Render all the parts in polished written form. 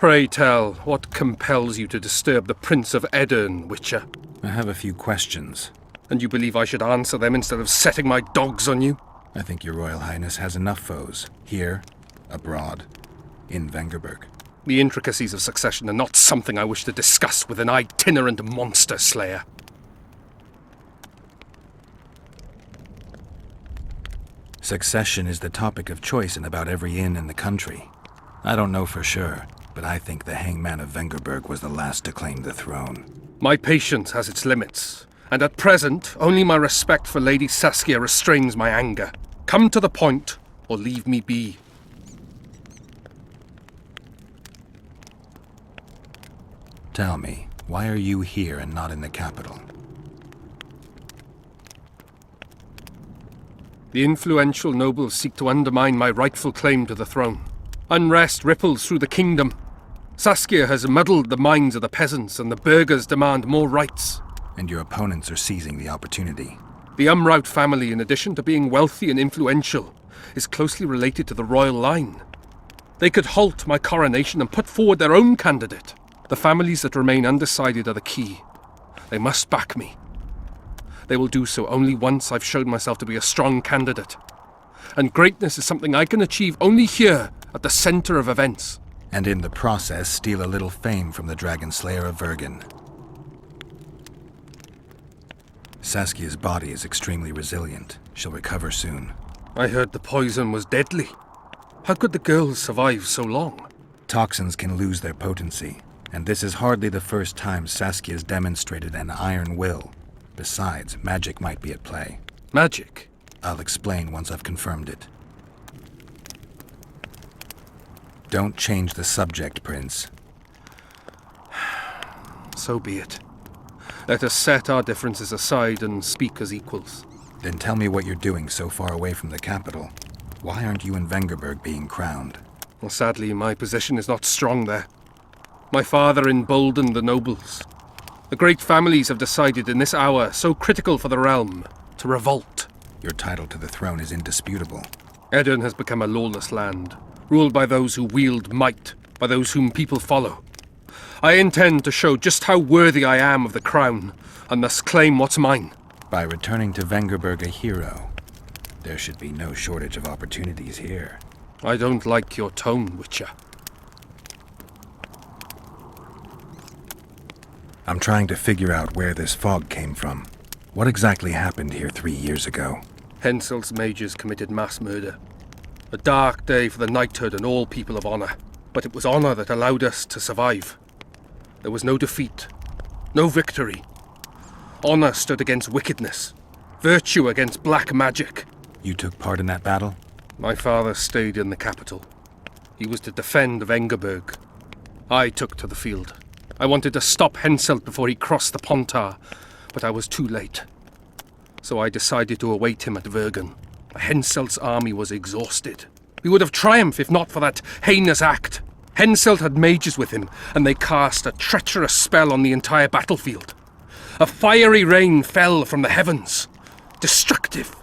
Pray tell, what compels you to disturb the Prince of Edern, Witcher? I have a few questions. And you believe I should answer them instead of setting my dogs on you? I think your Royal Highness has enough foes, here, abroad, in Vengerberg. The intricacies of succession are not something I wish to discuss with an itinerant monster slayer. Succession is the topic of choice in about every inn in the country. I don't know for sure, but I think the hangman of Vengerberg was the last to claim the throne. My patience has its limits, and at present, only my respect for Lady Saskia restrains my anger. Come to the point, or leave me be. Tell me, why are you here and not in the capital? The influential nobles seek to undermine my rightful claim to the throne. Unrest ripples through the kingdom. Saskia has muddled the minds of the peasants, and the burghers demand more rights. And your opponents are seizing the opportunity. The Umraut family, in addition to being wealthy and influential, is closely related to the royal line. They could halt my coronation and put forward their own candidate. The families that remain undecided are the key. They must back me. They will do so only once I've shown myself to be a strong candidate. And greatness is something I can achieve only here, at the center of events. And in the process, steal a little fame from the Dragon Slayer of Vergen. Saskia's body is extremely resilient. She'll recover soon. I heard the poison was deadly. How could the girls survive so long? Toxins can lose their potency, and this is hardly the first time Saskia's demonstrated an iron will. Besides, magic might be at play. Magic? I'll explain once I've confirmed it. Don't change the subject, Prince. So be it. Let us set our differences aside and speak as equals. Then tell me what you're doing so far away from the capital. Why aren't you in Vengerberg being crowned? Well, sadly, my position is not strong there. My father emboldened the nobles. The great families have decided in this hour, so critical for the realm, to revolt. Your title to the throne is indisputable. Edern has become a lawless land, ruled by those who wield might, by those whom people follow. I intend to show just how worthy I am of the crown, and thus claim what's mine. By returning to Vengerberg a hero, there should be no shortage of opportunities here. I don't like your tone, Witcher. I'm trying to figure out where this fog came from. What exactly happened here 3 years ago? Henselt's mages committed mass murder. A dark day for the knighthood and all people of honor. But it was honor that allowed us to survive. There was no defeat, no victory. Honor stood against wickedness, virtue against black magic. You took part in that battle? My father stayed in the capital. He was to defend Vengerberg. I took to the field. I wanted to stop Henselt before he crossed the Pontar, but I was too late. So I decided to await him at Vergen. Henselt's army was exhausted. We would have triumphed if not for that heinous act. Henselt had mages with him, and they cast a treacherous spell on the entire battlefield. A fiery rain fell from the heavens. Destructive,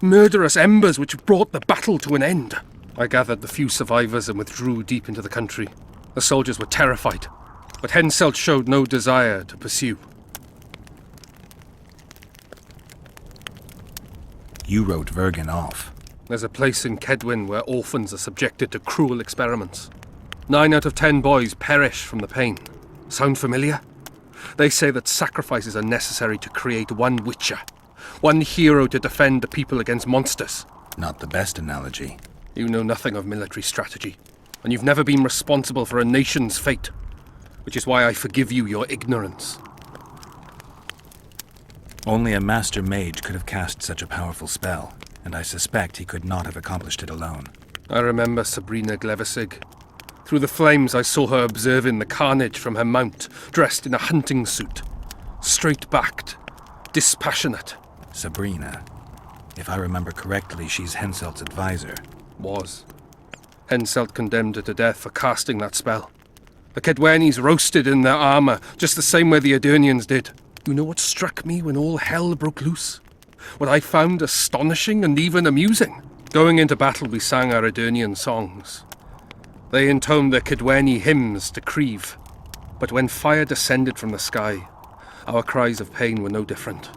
murderous embers which brought the battle to an end. I gathered the few survivors and withdrew deep into the country. The soldiers were terrified, but Henselt showed no desire to pursue. You wrote Vergen off. There's a place in Kedwin where orphans are subjected to cruel experiments. 9 out of 10 boys perish from the pain. Sound familiar? They say that sacrifices are necessary to create one Witcher, one hero to defend the people against monsters. Not the best analogy. You know nothing of military strategy, and you've never been responsible for a nation's fate, which is why I forgive you your ignorance. Only a master mage could have cast such a powerful spell, and I suspect he could not have accomplished it alone. I remember Sabrina Glevesig. Through the flames I saw her observing the carnage from her mount, dressed in a hunting suit. Straight-backed, dispassionate. Sabrina. If I remember correctly, she's Henselt's advisor. Was. Henselt condemned her to death for casting that spell. The Kedwenis roasted in their armor, just the same way the Edurnians did. You know what struck me when all hell broke loose? What I found astonishing and even amusing? Going into battle, we sang our Edurnian songs. They intoned their Kidweni hymns to Creve. But when fire descended from the sky, our cries of pain were no different.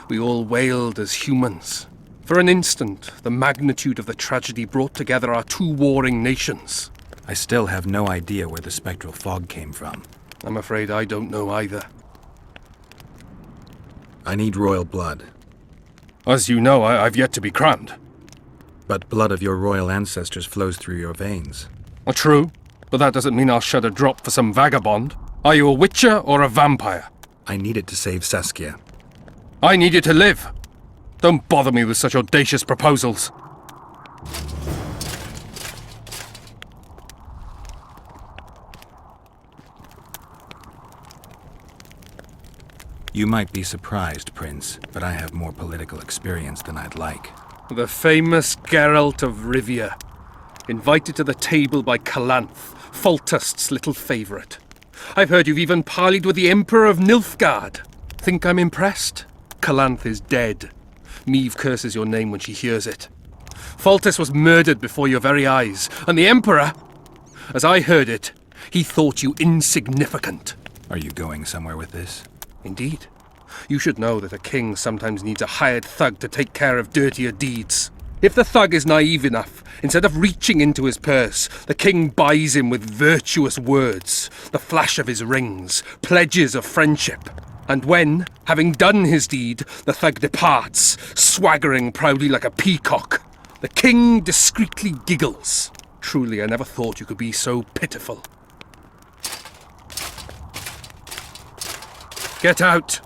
We all wailed as humans. For an instant, the magnitude of the tragedy brought together our two warring nations. I still have no idea where the spectral fog came from. I'm afraid I don't know either. I need royal blood. As you know, I've yet to be crowned. But blood of your royal ancestors flows through your veins. True, but that doesn't mean I'll shed a drop for some vagabond. Are you a witcher or a vampire? I need it to save Saskia. I need you to live. Don't bother me with such audacious proposals. You might be surprised, Prince, but I have more political experience than I'd like. The famous Geralt of Rivia, invited to the table by Calanth, Foltest's little favourite. I've heard you've even parleyed with the Emperor of Nilfgaard. Think I'm impressed? Calanth is dead. Meve curses your name when she hears it. Foltest was murdered before your very eyes, and the Emperor, as I heard it, he thought you insignificant. Are you going somewhere with this? Indeed. You should know that a king sometimes needs a hired thug to take care of dirtier deeds. If the thug is naive enough, instead of reaching into his purse, the king buys him with virtuous words, the flash of his rings, pledges of friendship. And when, having done his deed, the thug departs, swaggering proudly like a peacock, the king discreetly giggles. Truly, I never thought you could be so pitiful. Get out!